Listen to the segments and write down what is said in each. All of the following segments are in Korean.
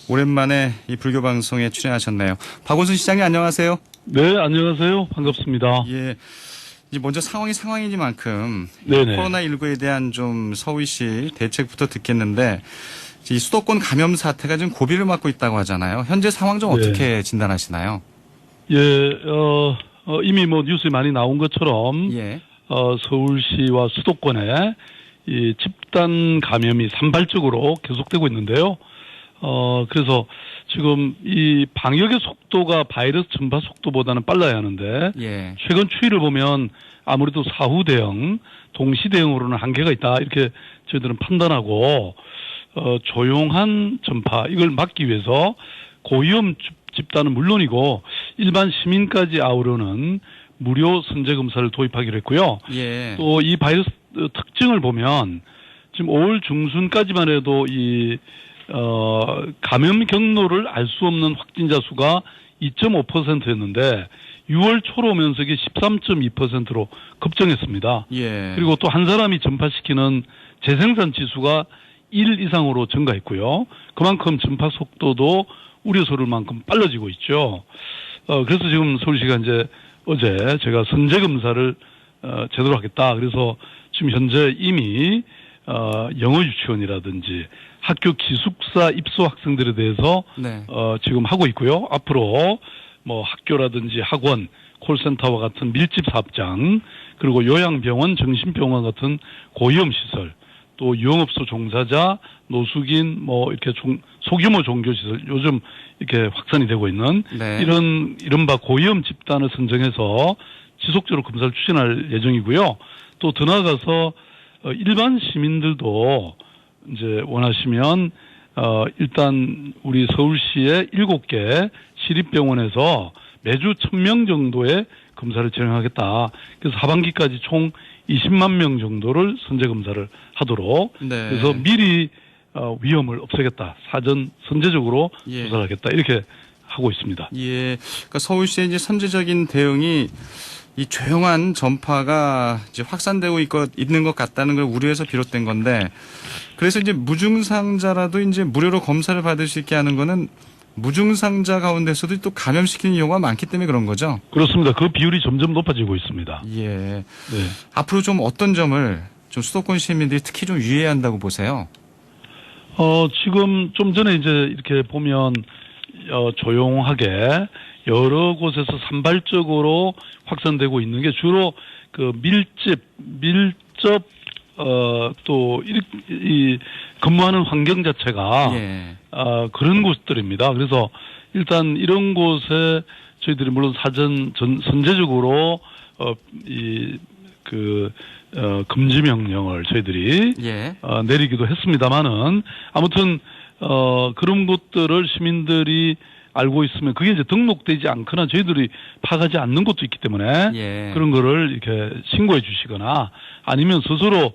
오랜만에 이 불교 방송에 출연하셨네요. 박원순 시장님 안녕하세요. 네, 안녕하세요. 반갑습니다. 예. 이제 먼저 상황이니만큼 네네. 코로나19에 대한 좀 서울시 대책부터 듣겠는데 이 수도권 감염 사태가 지금 고비를 맞고 있다고 하잖아요. 현재 상황 좀 네. 어떻게 진단하시나요? 예, 이미 뭐 뉴스에 많이 나온 것처럼, 예. 서울시와 수도권에 이 집단 감염이 산발적으로 계속되고 있는데요. 그래서 지금 이 방역의 속도가 바이러스 전파 속도보다는 빨라야 하는데, 예. 최근 추이를 보면 아무래도 사후 대응, 동시 대응으로는 한계가 있다. 이렇게 저희들은 판단하고, 조용한 전파, 이걸 막기 위해서 고위험 집단은 물론이고 일반 시민까지 아우르는 무료 선제 검사를 도입하기로 했고요. 예. 또 이 바이러스 특징을 보면 지금 5월 중순까지만 해도 이 감염 경로를 알 수 없는 확진자 수가 2.5%였는데 6월 초로 오면서 이게 13.2%로 급증했습니다. 예. 그리고 또 한 사람이 전파시키는 재생산 지수가 1 이상으로 증가했고요. 그만큼 전파 속도도 우려스러울 만큼 빨라지고 있죠. 그래서 지금 서울시가 이제 어제 제가 선제 검사를 제대로 하겠다. 그래서 지금 현재 이미 영어 유치원이라든지 학교 기숙사 입소 학생들에 대해서 네. 지금 하고 있고요. 앞으로 뭐 학교라든지 학원, 콜센터와 같은 밀집 사업장, 그리고 요양병원, 정신병원 같은 고위험 시설, 또 유흥업소 종사자, 노숙인, 뭐 이렇게 소규모 종교시설 요즘 이렇게 확산이 되고 있는 네. 이른바 고위험 집단을 선정해서 지속적으로 검사를 추진할 예정이고요. 또 더 나아가서 일반 시민들도 이제 원하시면 일단 우리 서울시의 7개 시립병원에서 매주 1,000명 정도의 검사를 진행하겠다. 그래서 하반기까지 총 20만 명 정도를 선제 검사를 하도록. 네. 그래서 미리 위험을 없애겠다. 사전 선제적으로 예. 조사를 하겠다. 이렇게 하고 있습니다. 예. 그러니까 서울시의 이제 선제적인 대응이 이 조용한 전파가 이제 확산되고 있는 것 같다는 걸 우려해서 비롯된 건데, 그래서 이제 무증상자라도 이제 무료로 검사를 받을 수 있게 하는 거는 무증상자 가운데서도 또 감염시키는 경우가 많기 때문에 그런 거죠? 그렇습니다. 그 비율이 점점 높아지고 있습니다. 예. 네. 앞으로 좀 어떤 점을 좀 수도권 시민들이 특히 좀 유의해야 한다고 보세요? 지금 좀 전에 이제 이렇게 보면, 조용하게 여러 곳에서 산발적으로 확산되고 있는 게 주로 그 밀접, 또, 이 근무하는 환경 자체가, 예. 그런 곳들입니다. 그래서 일단 이런 곳에 저희들이 물론 선제적으로, 금지 명령을 저희들이, 예. 내리기도 했습니다만은 아무튼, 그런 것들을 시민들이 알고 있으면 그게 이제 등록되지 않거나 저희들이 파악하지 않는 것도 있기 때문에 예. 그런 거를 이렇게 신고해 주시거나 아니면 스스로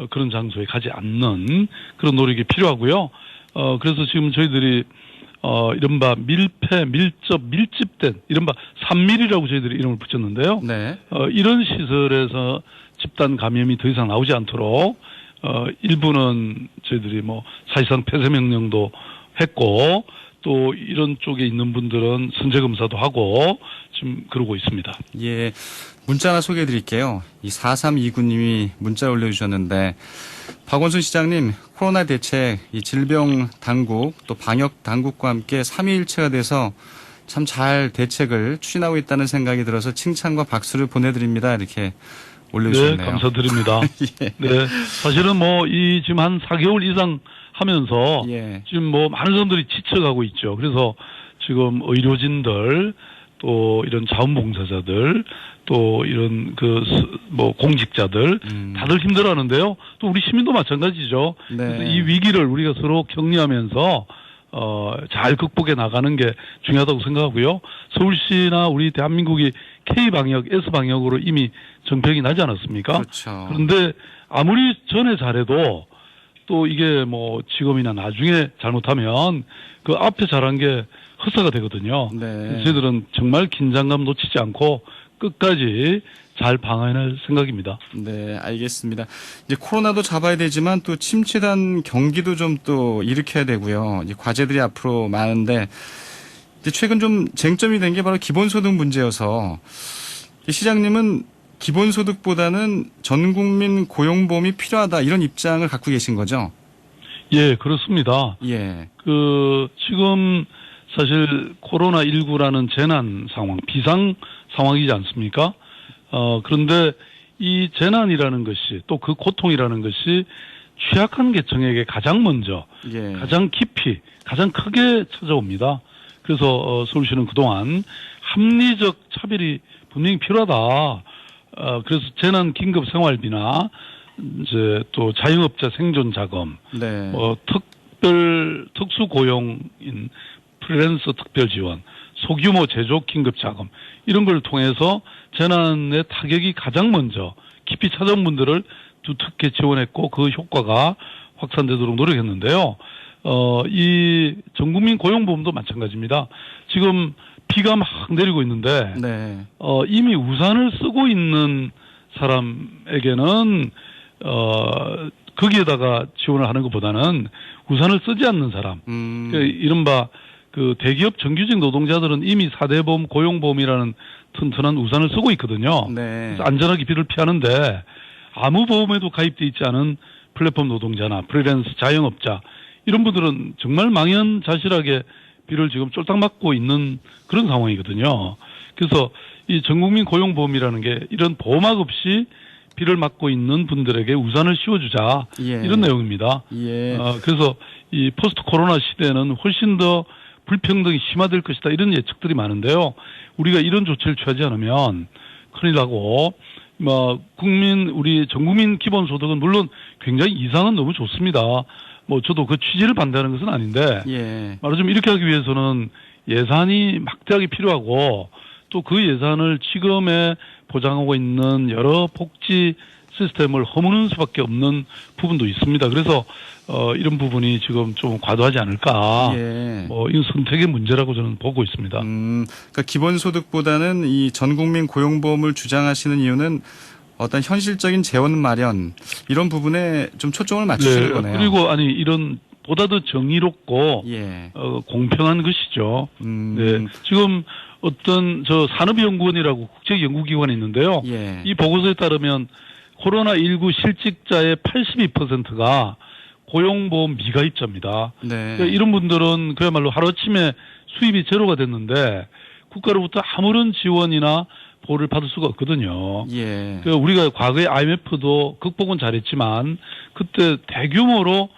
그런 장소에 가지 않는 그런 노력이 필요하고요. 그래서 지금 저희들이 이른바 밀집된 이른바 3밀이라고 저희들이 이름을 붙였는데요. 네. 이런 시설에서 집단 감염이 더 이상 나오지 않도록 일부는 저희들이 뭐 사실상 폐쇄 명령도 했고 또 이런 쪽에 있는 분들은 선제 검사도 하고 지금 그러고 있습니다. 예. 문자 하나 소개해 드릴게요. 이 4329님이 문자 올려주셨는데, 박원순 시장님, 코로나 대책, 이 질병 당국, 또 방역 당국과 함께 삼위일체가 돼서 참 잘 대책을 추진하고 있다는 생각이 들어서 칭찬과 박수를 보내드립니다. 이렇게 올려주셨네요. 네, 감사드립니다. 예. 네. 사실은 뭐 지금 한 4개월 이상 하면서 예. 지금 뭐 많은 사람들이 지쳐가고 있죠. 그래서 지금 의료진들 또 이런 자원봉사자들 또 이런 공직자들 다들 힘들어하는데요. 또 우리 시민도 마찬가지죠. 네. 그래서 이 위기를 우리가 서로 격려하면서 잘 극복해 나가는 게 중요하다고 생각하고요. 서울시나 우리 대한민국이 K방역, S방역으로 이미 정평이 나지 않았습니까? 그렇죠. 그런데 아무리 전에 잘해도 또 이게 뭐 지금이나 나중에 잘못하면 그 앞에 잘한 게 헛사가 되거든요. 네. 저희들은 정말 긴장감 놓치지 않고 끝까지 잘 방어해낼 생각입니다. 네, 알겠습니다. 이제 코로나도 잡아야 되지만 또 침체된 경기도 좀 또 일으켜야 되고요. 이제 과제들이 앞으로 많은데 이제 최근 좀 쟁점이 된 게 바로 기본소득 문제여서 시장님은 기본소득보다는 전국민 고용보험이 필요하다 이런 입장을 갖고 계신 거죠? 예, 그렇습니다. 예. 지금 사실 코로나19라는 재난 상황, 비상 상황이지 않습니까? 그런데 이 재난이라는 것이 또 그 고통이라는 것이 취약한 계층에게 가장 먼저, 예. 가장 깊이, 가장 크게 찾아옵니다. 그래서 서울시는 그동안 합리적 차별이 분명히 필요하다. 그래서 재난 긴급 생활비나 이제 또 자영업자 생존 자금, 네. 특수 고용인 프리랜서 특별 지원, 소규모 제조 긴급 자금 이런 걸 통해서 재난의 타격이 가장 먼저 깊이 찾아온 분들을 두텁게 지원했고 그 효과가 확산되도록 노력했는데요. 이 전국민 고용보험도 마찬가지입니다. 지금 비가 막 내리고 있는데 네. 이미 우산을 쓰고 있는 사람에게는 거기에다가 지원을 하는 것보다는 우산을 쓰지 않는 사람, 이른바 그 대기업 정규직 노동자들은 이미 4대 보험, 고용보험이라는 튼튼한 우산을 쓰고 있거든요. 네. 그래서 안전하게 비를 피하는데 아무 보험에도 가입돼 있지 않은 플랫폼 노동자나 프리랜서 자영업자 이런 분들은 정말 망연자실하게 비를 지금 쫄딱 맞고 있는 그런 상황이거든요. 그래서 이 전국민 고용보험이라는 게 이런 보호막 없이 비를 맞고 있는 분들에게 우산을 씌워주자 예. 이런 내용입니다. 예. 그래서 이 포스트 코로나 시대에는 훨씬 더 불평등이 심화될 것이다 이런 예측들이 많은데요. 우리가 이런 조치를 취하지 않으면 큰일 나고 우리 전국민 기본소득은 물론 굉장히 이상은 너무 좋습니다. 저도 그 취지를 반대하는 것은 아닌데 예. 말하자면 이렇게 하기 위해서는 예산이 막대하게 필요하고 또 그 예산을 지금에 보장하고 있는 여러 복지 시스템을 허무는 수밖에 없는 부분도 있습니다. 그래서 이런 부분이 지금 좀 과도하지 않을까. 예. 이건 선택의 문제라고 저는 보고 있습니다. 그러니까 기본소득보다는 이 전국민 고용보험을 주장하시는 이유는 어떤 현실적인 재원 마련 이런 부분에 좀 초점을 맞추시는 거네요. 그리고 이런 보다 더 정의롭고 예. 공평한 것이죠. 네. 지금 어떤 산업연구원이라고 국제연구기관이 있는데요. 예. 이 보고서에 따르면 코로나19 실직자의 82%가 고용보험 미가입자입니다. 네. 그러니까 이런 분들은 그야말로 하루아침에 수입이 제로가 됐는데 국가로부터 아무런 지원이나 보호를 받을 수가 없거든요. 예. 그러니까 우리가 과거에 IMF도 극복은 잘했지만 그때 대규모로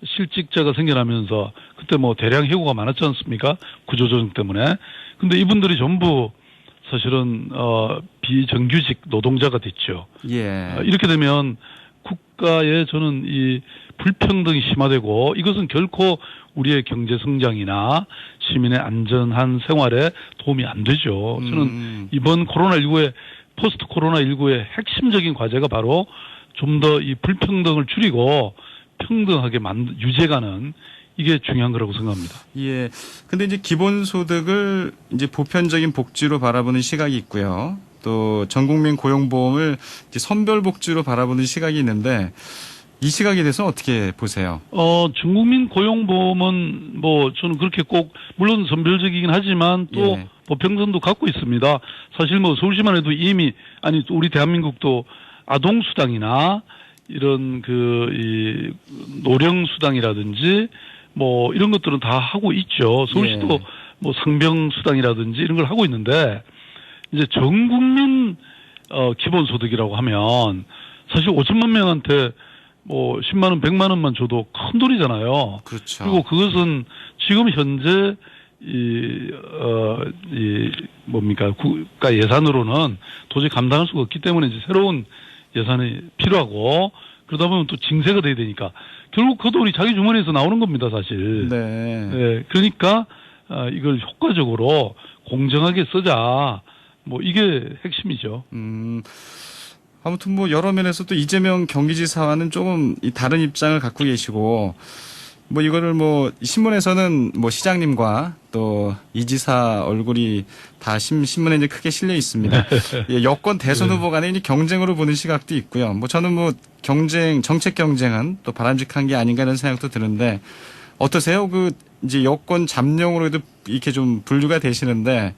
실직자가 생겨나면서 그때 대량 해고가 많았지 않습니까? 구조조정 때문에. 근데 이분들이 전부 사실은 비정규직 노동자가 됐죠. 예. 이렇게 되면 국가의 저는 이 불평등이 심화되고 이것은 결코 우리의 경제 성장이나 시민의 안전한 생활에 도움이 안 되죠. 저는 이번 코로나19의 포스트 코로나19의 핵심적인 과제가 바로 좀 더 이 불평등을 줄이고 평등하게 유지해가는 이게 중요한 거라고 생각합니다. 예. 근데 이제 기본소득을 이제 보편적인 복지로 바라보는 시각이 있고요. 또 전국민 고용보험을 이제 선별복지로 바라보는 시각이 있는데 이 시각에 대해서 어떻게 보세요? 전국민 고용보험은 저는 그렇게 꼭 물론 선별적이긴 하지만 또 예. 보편성도 갖고 있습니다. 사실 서울시만 해도 이미 우리 대한민국도 아동수당이나 이런 이 노령수당이라든지 이런 것들은 다 하고 있죠. 서울시도 예. 상병수당이라든지 이런 걸 하고 있는데 이제 전국민 기본소득이라고 하면 사실 5천만 명한테 10만 원, 100만 원만 줘도 큰 돈이잖아요. 그렇죠. 그리고 그것은 지금 현재 국가 예산으로는 도저히 감당할 수가 없기 때문에 이제 새로운 예산이 필요하고 그러다 보면 또 징세가 돼야 되니까 결국 그 돈이 자기 주머니에서 나오는 겁니다, 사실. 네. 네. 그러니까 이걸 효과적으로 공정하게 쓰자. 이게 핵심이죠. 아무튼 여러 면에서 또 이재명 경기지사와는 조금 다른 입장을 갖고 계시고 뭐 이거를 뭐 신문에서는 뭐 시장님과 또 이 지사 얼굴이 다 신문에 이제 크게 실려 있습니다. 예, 여권 대선 후보 간의 이제 경쟁으로 보는 시각도 있고요. 뭐 저는 뭐 정책 경쟁은 또 바람직한 게 아닌가 이런 생각도 드는데 어떠세요? 그 이제 여권 잠룡으로도 이렇게 좀 분류가 되시는데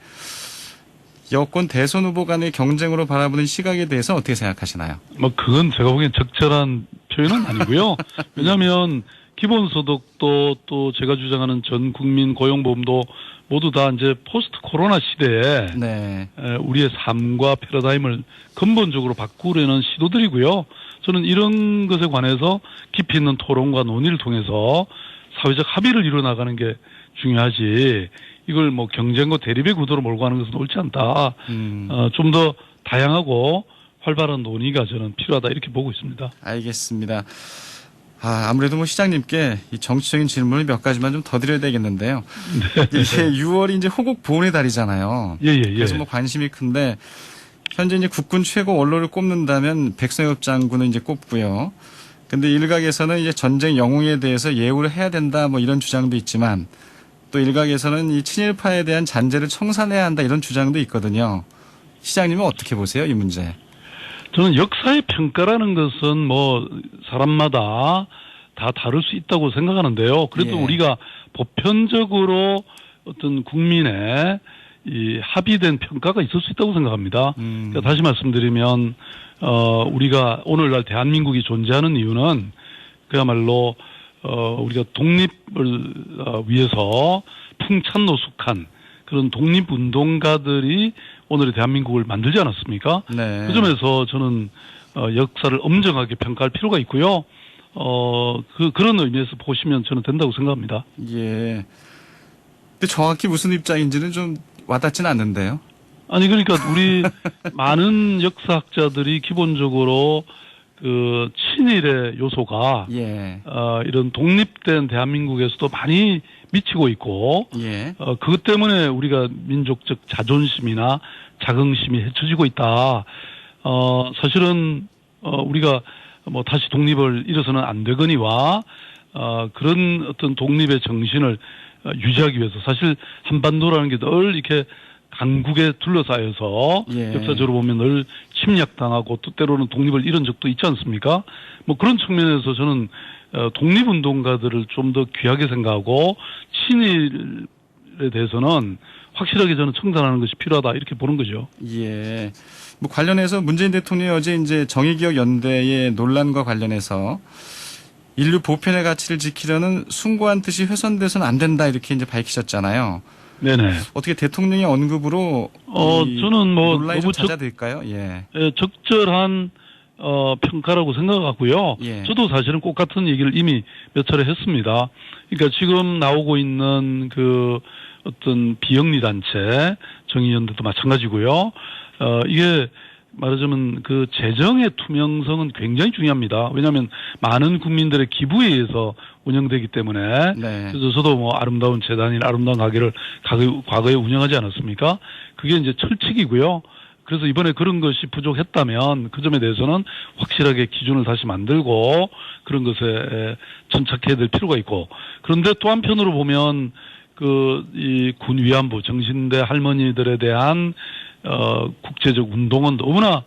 여권 대선 후보 간의 경쟁으로 바라보는 시각에 대해서 어떻게 생각하시나요? 뭐 그건 제가 보기엔 적절한 표현은 아니고요. 왜냐하면 기본소득도 또 제가 주장하는 전 국민 고용보험도 모두 다 이제 포스트 코로나 시대에 네. 우리의 삶과 패러다임을 근본적으로 바꾸려는 시도들이고요. 저는 이런 것에 관해서 깊이 있는 토론과 논의를 통해서 사회적 합의를 이뤄 나가는 게 중요하지. 이걸 뭐 경쟁과 대립의 구도로 몰고 가는 것은 옳지 않다. 좀 더 다양하고 활발한 논의가 저는 필요하다 이렇게 보고 있습니다. 알겠습니다. 아무래도 뭐 시장님께 이 정치적인 질문을 몇 가지만 좀 더 드려야 되겠는데요. 네. 이제 6월이 이제 호국 보훈의 달이잖아요. 예. 그래서 뭐 관심이 큰데 현재 이제 국군 최고 원로를 꼽는다면 백성엽 장군은 이제 꼽고요. 근데 일각에서는 이제 전쟁 영웅에 대해서 예우를 해야 된다 뭐 이런 주장도 있지만 또 일각에서는 이 친일파에 대한 잔재를 청산해야 한다 이런 주장도 있거든요. 시장님은 어떻게 보세요, 이 문제? 저는 역사의 평가라는 것은 뭐 사람마다 다 다를 수 있다고 생각하는데요. 그래도 예. 우리가 보편적으로 어떤 국민의 이 합의된 평가가 있을 수 있다고 생각합니다. 그러니까 다시 말씀드리면 우리가 오늘날 대한민국이 존재하는 이유는 그야말로 우리가 독립을 위해서 풍찬노숙한 그런 독립운동가들이 오늘의 대한민국을 만들지 않았습니까? 네. 그 점에서 저는 역사를 엄정하게 평가할 필요가 있고요. 그런 의미에서 보시면 저는 된다고 생각합니다. 예. 근데 정확히 무슨 입장인지는 좀 와닿지는 않는데요. 아니 그러니까 우리 많은 역사학자들이 기본적으로 그 친일의 요소가 예. 이런 독립된 대한민국에서도 많이 미치고 있고 예. 그것 때문에 우리가 민족적 자존심이나 자긍심이 헤쳐지고 있다. 사실은 우리가 뭐 다시 독립을 잃어서는 안 되거니와 그런 어떤 독립의 정신을 유지하기 위해서 사실 한반도라는 게 늘 이렇게 강국에 둘러싸여서 예. 역사적으로 보면 늘 침략당하고 또 때로는 독립을 잃은 적도 있지 않습니까? 뭐 그런 측면에서 저는 독립운동가들을 좀 더 귀하게 생각하고 친일에 대해서는 확실하게 저는 청산하는 것이 필요하다 이렇게 보는 거죠. 예. 뭐 관련해서 문재인 대통령이 어제 이제 정의기억연대의 논란과 관련해서 인류 보편의 가치를 지키려는 숭고한 뜻이 훼손돼서는 안 된다 이렇게 이제 밝히셨잖아요. 네네. 어떻게 대통령의 언급으로 저는 뭐 논란이 좀 너무 잦아들까요? 예. 적절한 평가라고 생각하고요. 예. 저도 사실은 꼭 같은 얘기를 이미 몇 차례 했습니다. 그러니까 지금 나오고 있는 그 어떤 비영리 단체 정의연대도 마찬가지고요. 이게 말하자면 그 재정의 투명성은 굉장히 중요합니다. 왜냐하면 많은 국민들의 기부에 의해서 운영되기 때문에. 네. 그래서 저도 뭐 아름다운 재단이나 아름다운 가게를 과거에 운영하지 않았습니까? 그게 이제 철칙이고요. 그래서 이번에 그런 것이 부족했다면 그 점에 대해서는 확실하게 기준을 다시 만들고 그런 것에 전착해야 될 필요가 있고. 그런데 또 한편으로 보면 이 군 위안부 정신대 할머니들에 대한 국제적 운동은 너무나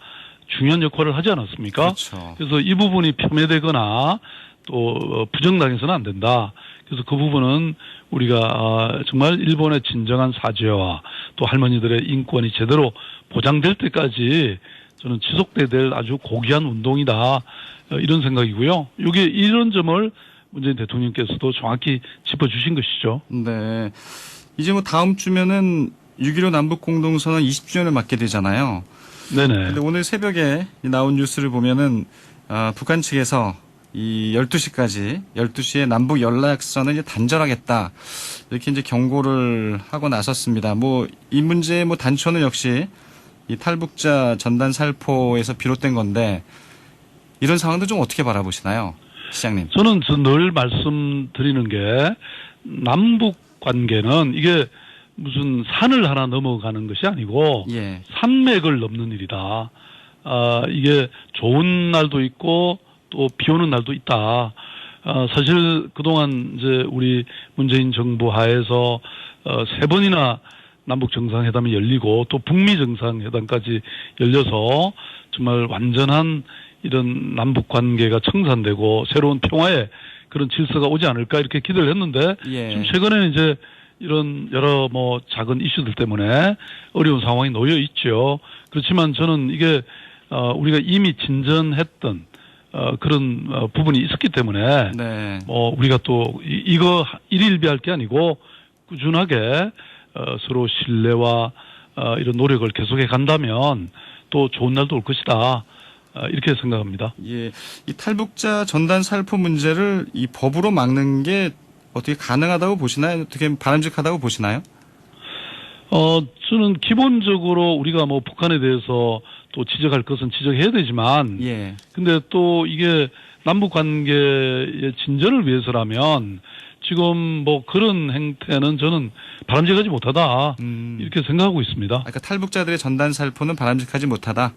중요한 역할을 하지 않았습니까? 그렇죠. 그래서 이 부분이 폄훼되거나 또 부정당해서는 안 된다. 그래서 그 부분은 우리가 정말 일본의 진정한 사죄와 또 할머니들의 인권이 제대로 보장될 때까지 저는 지속돼야 될 아주 고귀한 운동이다. 이런 생각이고요. 이런 점을 문재인 대통령께서도 정확히 짚어주신 것이죠. 네. 이제 뭐 다음 주면은 6.15 남북공동선언 20주년을 맞게 되잖아요. 네네. 근데 오늘 새벽에 나온 뉴스를 보면은 북한 측에서 이 12시까지 12시에 남북 연락선을 이제 단절하겠다 이렇게 이제 경고를 하고 나섰습니다. 뭐 이 문제의 뭐 단초는 역시 이 탈북자 전단 살포에서 비롯된 건데 이런 상황도 좀 어떻게 바라보시나요, 시장님? 저는 늘 말씀드리는 게 남북 관계는 이게 무슨 산을 하나 넘어가는 것이 아니고 예. 산맥을 넘는 일이다. 이게 좋은 날도 있고 또 비 오는 날도 있다. 사실 그동안 이제 우리 문재인 정부 하에서 3번이나 남북 정상회담이 열리고 또 북미 정상회담까지 열려서 정말 완전한 이런 남북 관계가 청산되고 새로운 평화의 그런 질서가 오지 않을까 이렇게 기대를 했는데 예. 지금 최근에는 이제 이런 여러 뭐 작은 이슈들 때문에 어려운 상황이 놓여 있죠. 그렇지만 저는 이게 우리가 이미 진전했던 그런 부분이 있었기 때문에 네. 우리가 또 이거 일일비할 게 아니고 꾸준하게 서로 신뢰와 이런 노력을 계속해 간다면 또 좋은 날도 올 것이다. 이렇게 생각합니다. 예. 이 탈북자 전단 살포 문제를 이 법으로 막는 게 어떻게 가능하다고 보시나요? 어떻게 바람직하다고 보시나요? 저는 기본적으로 우리가 뭐 북한에 대해서 또 지적할 것은 지적해야 되지만, 예. 근데 또 이게 남북 관계의 진전을 위해서라면 지금 뭐 그런 행태는 저는 바람직하지 못하다. 이렇게 생각하고 있습니다. 그러니까 탈북자들의 전단 살포는 바람직하지 못하다.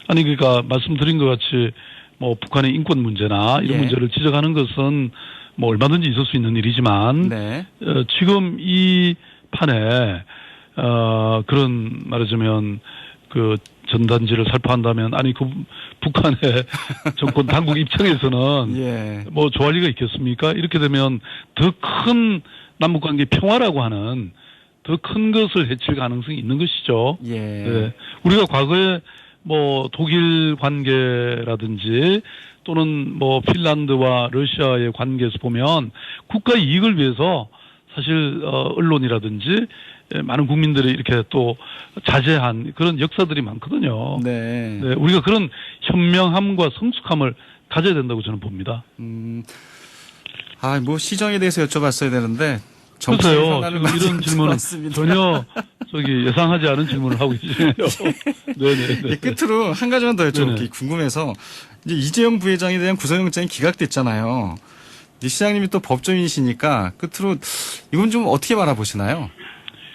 아니, 그러니까 말씀드린 것 같이 뭐 북한의 인권 문제나 이런 예. 문제를 지적하는 것은 뭐 얼마든지 있을 수 있는 일이지만, 네. 지금 이 판에, 그런 말하자면 그 전단지를 살포한다면, 아니, 그 북한의 정권 당국 입장에서는 예. 뭐 좋아할 리가 있겠습니까? 이렇게 되면 더 큰 남북관계 평화라고 하는 더 큰 것을 해칠 가능성이 있는 것이죠. 예. 네. 우리가 과거에 뭐 독일 관계라든지 또는 뭐 핀란드와 러시아의 관계에서 보면 국가 이익을 위해서 사실 언론이라든지 많은 국민들이 이렇게 또 자제한 그런 역사들이 많거든요. 네. 네, 우리가 그런 현명함과 성숙함을 가져야 된다고 저는 봅니다. 뭐 시정에 대해서 여쭤봤어야 되는데 글쎄요, 지금 이런 질문은 전혀 예상하지 않은 질문을 하고 계시네요. 네네. 예, 끝으로 한 가지만 더 여쭤볼게요. 네네. 궁금해서 이제 이재용 부회장에 대한 구속영장이 기각됐잖아요. 이제 시장님이 또 법조인이시니까 끝으로 이건 좀 어떻게 바라보시나요?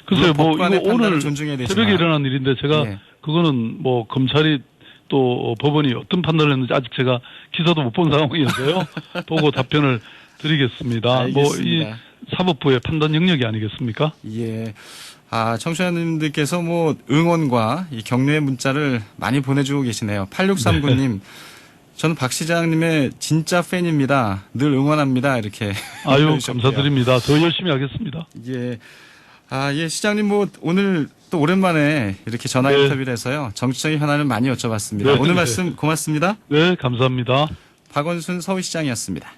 글쎄요, 뭐 법관의 이거 판단을 오늘 존중해야 되지만. 새벽에 일어난 일인데 제가 예. 그거는 뭐 검찰이 또 법원이 어떤 판단을 했는지 아직 제가 기사도 못 본 상황이어서요. 보고 답변을 드리겠습니다. 알겠습니다. 뭐 이 사법부의 판단 영역이 아니겠습니까? 예. 청취자님들께서 뭐 응원과 이 격려의 문자를 많이 보내주고 계시네요. 8639님. 저는 박 시장님의 진짜 팬입니다. 늘 응원합니다. 이렇게. 아유, 보내주셨고요. 감사드립니다. 더 열심히 하겠습니다. 예. 예, 시장님 뭐 오늘 또 오랜만에 이렇게 전화 네. 인터뷰를 해서요. 정치적인 현안을 많이 여쭤봤습니다. 네, 오늘 네. 말씀 고맙습니다. 네, 감사합니다. 박원순 서울시장이었습니다.